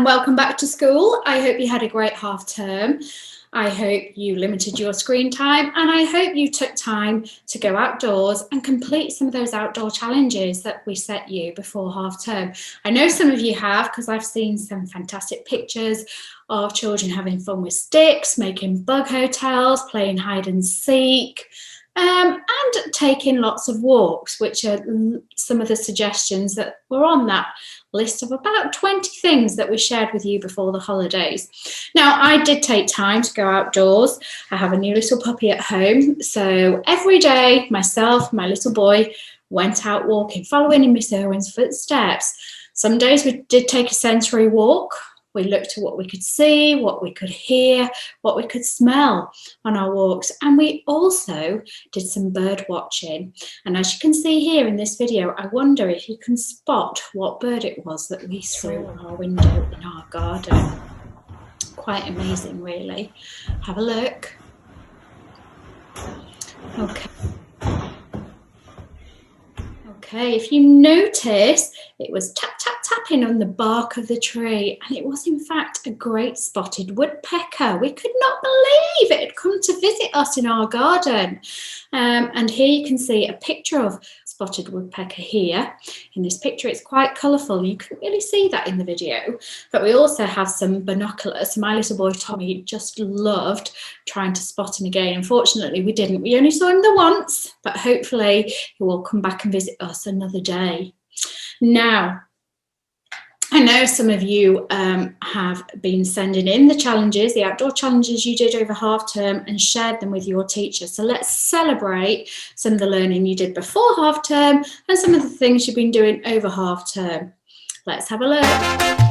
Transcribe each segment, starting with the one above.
and welcome back to school. I hope you had a great half term. I hope you limited your screen time, and I hope you took time to go outdoors and complete some of those outdoor challenges that we set you before half term. I know some of you have, because I've seen some fantastic pictures of children having fun with sticks, making bug hotels, playing hide and seek, and taking lots of walks, which are some of the suggestions that were on that list of about 20 things that we shared with you before the holidays. Now, I did take time to go outdoors. I have a new little puppy at home, so every day myself, my little boy, went out walking, following in Miss Irwin's footsteps. Some days we did take a sensory walk. We looked at what we could see, what we could hear, what we could smell on our walks. And we also did some bird watching. And as you can see here in this video, I wonder if you can spot what bird it was that we saw on our window in our garden. Quite amazing, really. Have a look. Okay, if you notice, it was tap, tap, tapping on the bark of the tree, and it was in fact a great spotted woodpecker. We could not believe it had come to visit us in our garden. And here you can see a picture of spotted woodpecker here. In this picture, it's quite colourful. You couldn't really see that in the video, but we also have some binoculars. My little boy Tommy just loved trying to spot him again. Unfortunately, we didn't. We only saw him the once, but hopefully he will come back and visit us another day. Now, I know some of you have been sending in the challenges, the outdoor challenges you did over half term, and shared them with your teacher. So let's celebrate some of the learning you did before half term and some of the things you've been doing over half term. Let's have a look.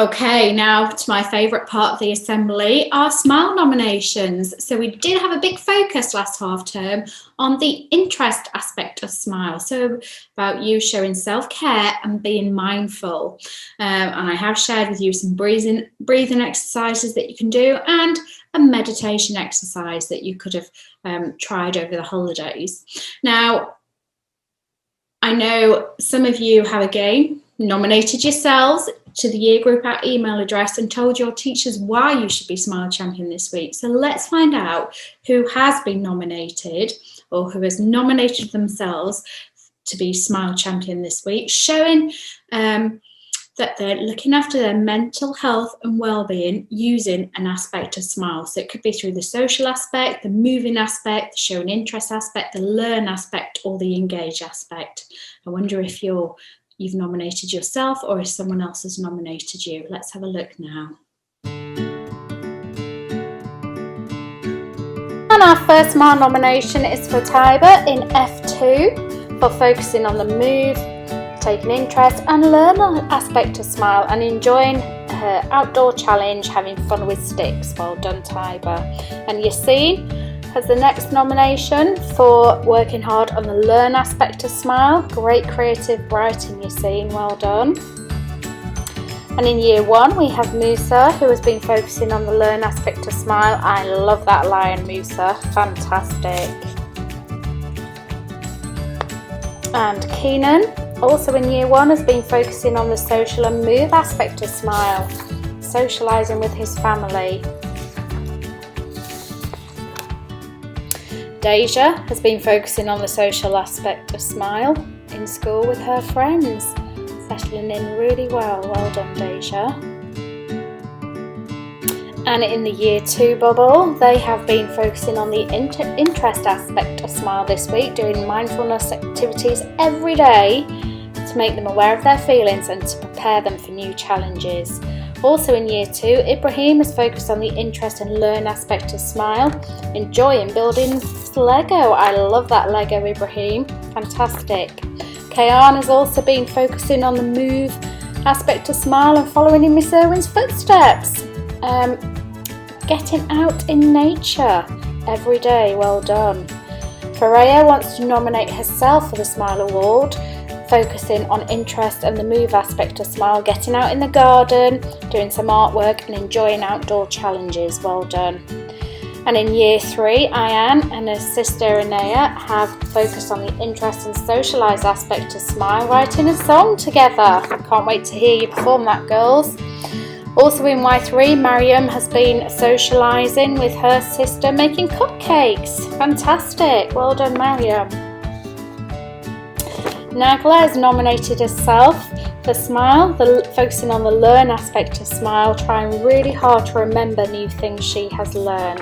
Okay, now to my favourite part of the assembly, our SMILE nominations. So we did have a big focus last half term on the interest aspect of SMILE. So about you showing self-care and being mindful. And I have shared with you some breathing exercises that you can do and a meditation exercise that you could have tried over the holidays. Now, I know some of you have again nominated yourselves to the year group at email address and told your teachers why you should be SMILE Champion this week. So let's find out who has been nominated or who has nominated themselves to be SMILE Champion this week, showing that they're looking after their mental health and well-being using an aspect of SMILE. So it could be through the social aspect, the moving aspect, the showing interest aspect, the learn aspect, or the engage aspect. I wonder if you've nominated yourself or if someone else has nominated you. Let's have a look now. And our first SMILE nomination is for Tiber in F2 for focusing on the move, taking interest and learn aspect of SMILE and enjoying her outdoor challenge, having fun with sticks. Well done, Tiber. And Yassine has the next nomination for working hard on the learn aspect of SMILE. Great creative writing, Yassine, well done. And in year 1 we have Musa, who has been focusing on the learn aspect of SMILE. I love that lion, Musa, fantastic. And Keenan, also in year 1, has been focusing on the social and move aspect of SMILE, socialising with his family. Deja has been focusing on the social aspect of Smile in school with her friends, settling in really well. Well done, Deja. And in the Year 2 bubble, they have been focusing on the interest aspect of Smile this week, doing mindfulness activities every day to make them aware of their feelings and to prepare them for new challenges. Also in Year 2, Ibrahim has focused on the interest and learn aspect of Smile, enjoying building Lego. I love that Lego, Ibrahim. Fantastic. Kayan has also been focusing on the move aspect of Smile and following in Miss Irwin's footsteps. Getting out in nature every day. Well done. Freya wants to nominate herself for the Smile Award, focusing on interest and the move aspect of Smile, getting out in the garden, doing some artwork and enjoying outdoor challenges. Well done. And in Year 3, Ayan and her sister Inaya have focused on the interest and socialise aspect of Smile, writing a song together. Can't wait to hear you perform that, girls. Also in Y3, Mariam has been socialising with her sister, making cupcakes. Fantastic. Well done, Mariam. Nagla has nominated herself for Smile, focusing on the learn aspect of Smile, trying really hard to remember new things she has learnt.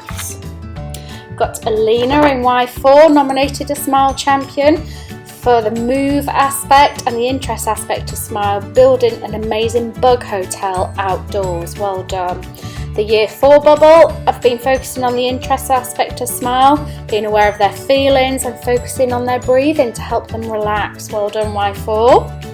Got Alina in Y4 nominated a Smile champion for the move aspect and the interest aspect of Smile, building an amazing bug hotel outdoors. Well done. The Year 4 bubble have been focusing on the interest aspect of Smile, being aware of their feelings and focusing on their breathing to help them relax. Well done, Y4.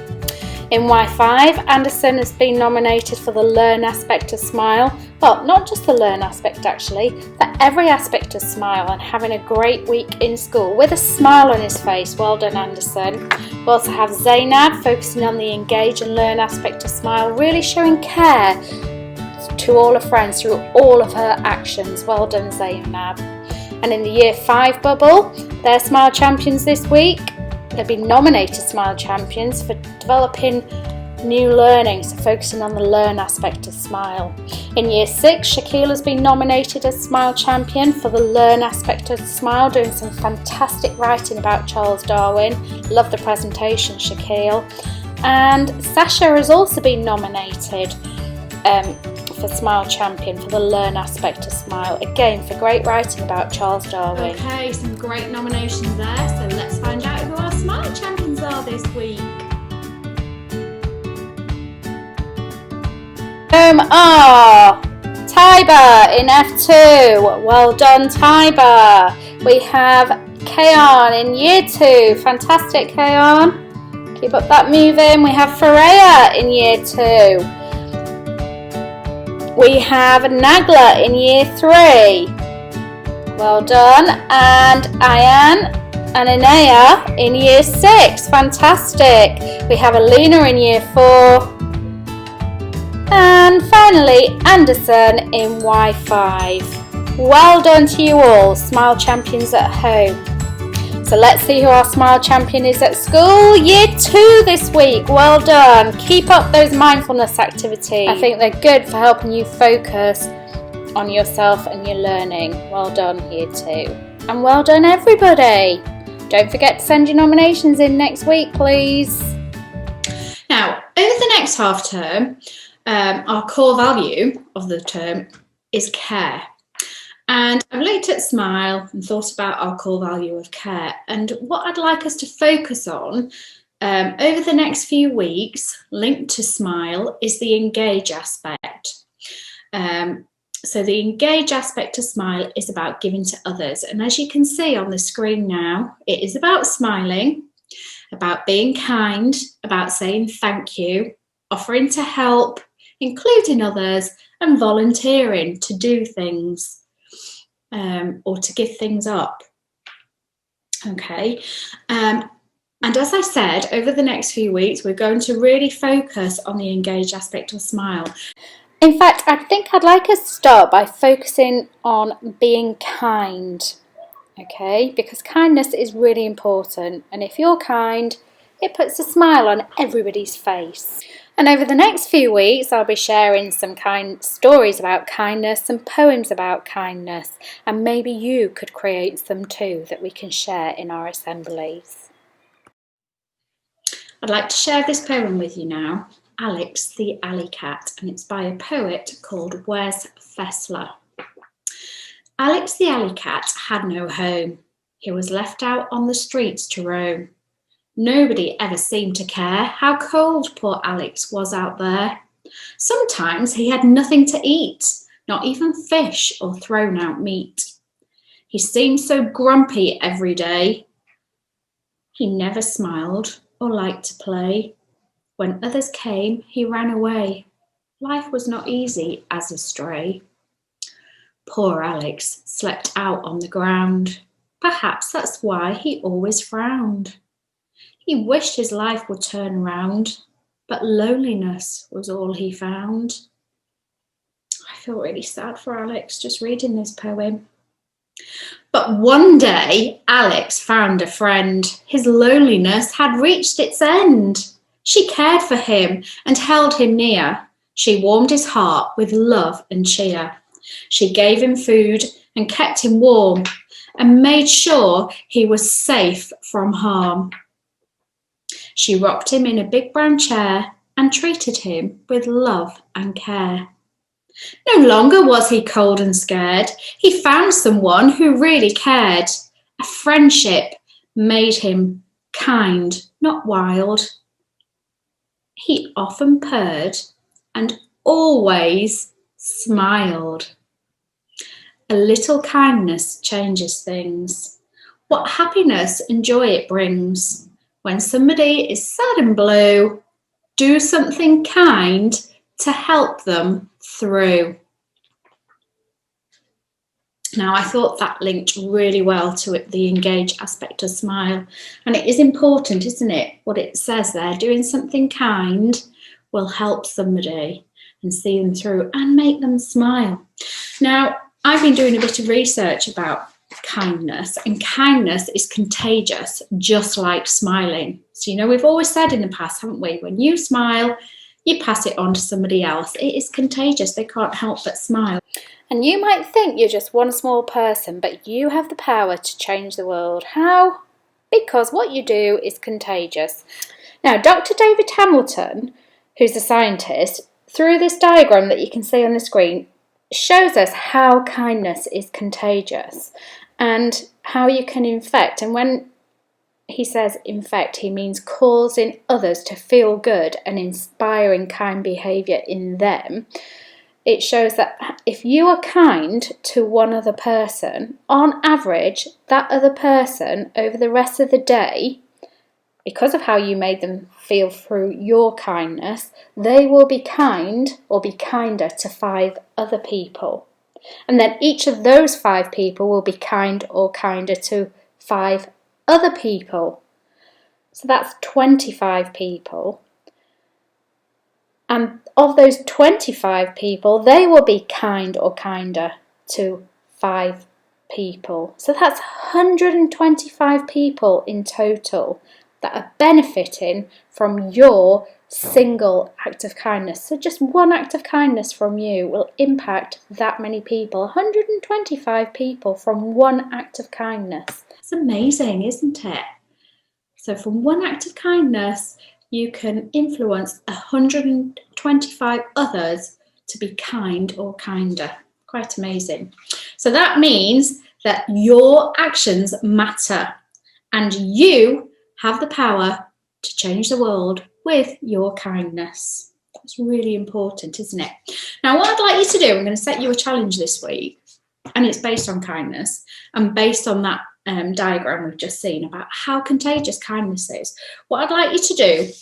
In Y5, Anderson has been nominated for the learn aspect of Smile. Well, not just the learn aspect actually, for every aspect of Smile, and having a great week in school with a smile on his face. Well done, Anderson. We also have Zainab focusing on the engage and learn aspect of Smile, really showing care to all her friends through all of her actions. Well done, Zainab. And in the Year 5 bubble, they're Smile champions this week. They've been nominated Smile champions for developing new learning, so focusing on the learn aspect of Smile. In Year 6, Shaquille has been nominated as Smile champion for the learn aspect of Smile, doing some fantastic writing about Charles Darwin. Love the presentation, Shaquille. And Sasha has also been nominated for Smile champion for the learn aspect of Smile, again for great writing about Charles Darwin. Okay, some great nominations there, so let's find out who our Smile champions are this week. Taiba in F2. Well done, Taiba. We have Kayan in Year 2. Fantastic, Kayan. Keep up that moving. We have Freya in Year 2. We have Nagla in Year 3. Well done. And Ayan and Inaya in Year 6. Fantastic. We have Alina in Year 4. And finally, Anderson in Y5. Well done to you all, Smile champions at home. So let's see who our Smile champion is at school. Year 2 this week. Well done. Keep up those mindfulness activities. I think they're good for helping you focus on yourself and your learning. Well done, Year 2. And well done, everybody. Don't forget to send your nominations in next week, please. Now, over the next half term, our core value of the term is care. And I've looked at Smile and thought about our core value of care. And what I'd like us to focus on over the next few weeks, linked to Smile, is the engage aspect. So the engage aspect of Smile is about giving to others. And as you can see on the screen now, it is about smiling, about being kind, about saying thank you, offering to help, including others, and volunteering to do things or to give things up. Okay, and as I said, over the next few weeks, we're going to really focus on the engage aspect of Smile. In fact, I think I'd like us to start by focusing on being kind, okay? Because kindness is really important, and if you're kind, it puts a smile on everybody's face. And over the next few weeks, I'll be sharing some stories about kindness, some poems about kindness, and maybe you could create some too that we can share in our assemblies. I'd like to share this poem with you now, Alex the Alley Cat, and it's by a poet called Wes Fessler. Alex the Alley Cat had no home. He was left out on the streets to roam. Nobody ever seemed to care how cold poor Alex was out there. Sometimes he had nothing to eat, not even fish or thrown out meat. He seemed so grumpy every day. He never smiled or liked to play. When others came, he ran away. Life was not easy as a stray. Poor Alex slept out on the ground. Perhaps that's why he always frowned. He wished his life would turn round, but loneliness was all he found. I feel really sad for Alex just reading this poem. But one day, Alex found a friend. His loneliness had reached its end. She cared for him and held him near. She warmed his heart with love and cheer. She gave him food and kept him warm and made sure he was safe from harm. She rocked him in a big brown chair and treated him with love and care. No longer was he cold and scared. He found someone who really cared. A friendship made him kind, not wild. He often purred and always smiled. A little kindness changes things. What happiness and joy it brings. When somebody is sad and blue, do something kind to help them through. Now, I thought that linked really well to the engage aspect of smile. And it is important, isn't it, what it says there? Doing something kind will help somebody and see them through and make them smile. Now, I've been doing a bit of research about kindness, and kindness is contagious, just like smiling. So, we've always said in the past, haven't we? When you smile, you pass it on to somebody else. It is contagious. They can't help but smile. And you might think you're just one small person, but you have the power to change the world. How? Because what you do is contagious. Now, Dr. David Hamilton, who's a scientist, through this diagram that you can see on the screen, shows us how kindness is contagious and how you can infect. And when he says infect, he means causing others to feel good and inspiring kind behaviour in them. It shows that if you are kind to one other person, on average, that other person over the rest of the day, because of how you made them feel through your kindness, they will be kind or be kinder to 5 other people. And then each of those 5 people will be kind or kinder to 5 other people. So that's 25 people. And of those 25 people, they will be kind or kinder to 5 people. So that's 125 people in total that are benefiting from your single act of kindness. So just one act of kindness from you will impact that many people, 125 people from one act of kindness. It's amazing, isn't it? So from one act of kindness, you can influence 125 others to be kind or kinder. Quite amazing. So that means that your actions matter and you have the power to change the world with your kindness. That's really important, isn't it? Now, what I'd like you to do, I'm going to set you a challenge this week, and it's based on kindness and based on that diagram we've just seen about how contagious kindness is. What I'd like you to do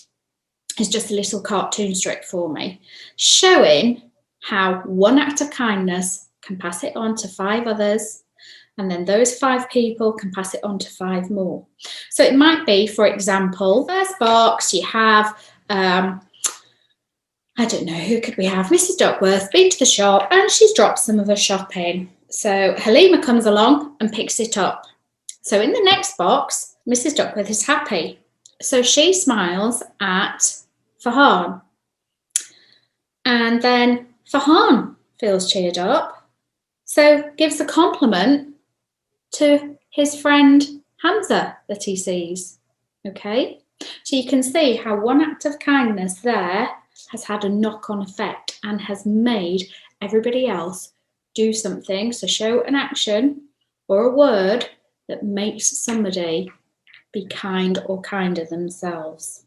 is just a little cartoon strip for me, showing how one act of kindness can pass it on to 5 others, and then those 5 people can pass it on to 5 more. So it might be, for example, first box you have, I don't know, who could we have? Mrs. Duckworth been to the shop and she's dropped some of her shopping. So Halima comes along and picks it up. So in the next box, Mrs. Duckworth is happy. So she smiles at Farhan. And then Farhan feels cheered up, so gives a compliment to his friend Hamza that he sees. Okay, so you can see how one act of kindness there has had a knock-on effect and has made everybody else do something, so show an action or a word that makes somebody be kind or kinder themselves.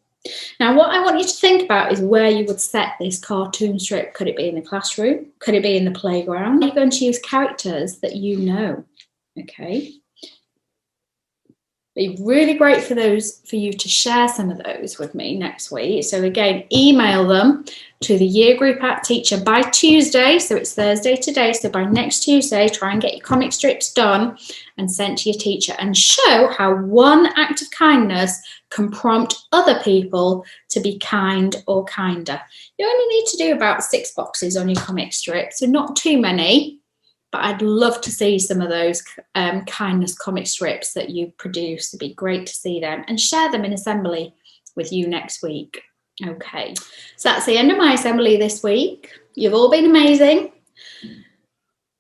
Now, what I want you to think about is where you would set this cartoon strip. Could it be in the classroom? Could it be in the playground? You're going to use characters that you know, okay? It'd be really great for you to share some of those with me next week. So again, email them to the Year Group Art Teacher by Tuesday. So it's Thursday today. So by next Tuesday, try and get your comic strips done and sent to your teacher, and show how one act of kindness can prompt other people to be kind or kinder. You only need to do about 6 boxes on your comic strip, so not too many. But I'd love to see some of those kindness comic strips that you produce. It'd be great to see them and share them in assembly with you next week. Okay, so that's the end of my assembly this week. You've all been amazing.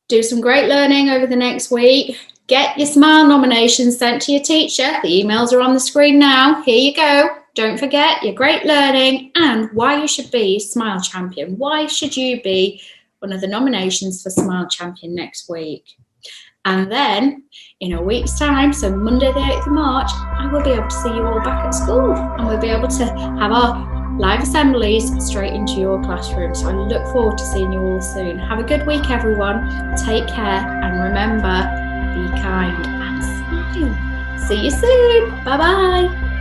Do some great learning over the next week. Get your SMILE nominations sent to your teacher. The emails are on the screen now. Here you go. Don't forget your great learning and why you should be SMILE champion. Why should you be one of the nominations for SMILE champion next week? And then in a week's time, so Monday the 8th of March, I will be able to see you all back at school, and we'll be able to have our live assemblies straight into your classroom. So I look forward to seeing you all soon. Have a good week, everyone. Take care, and remember, be kind and smile. See you soon. Bye-bye.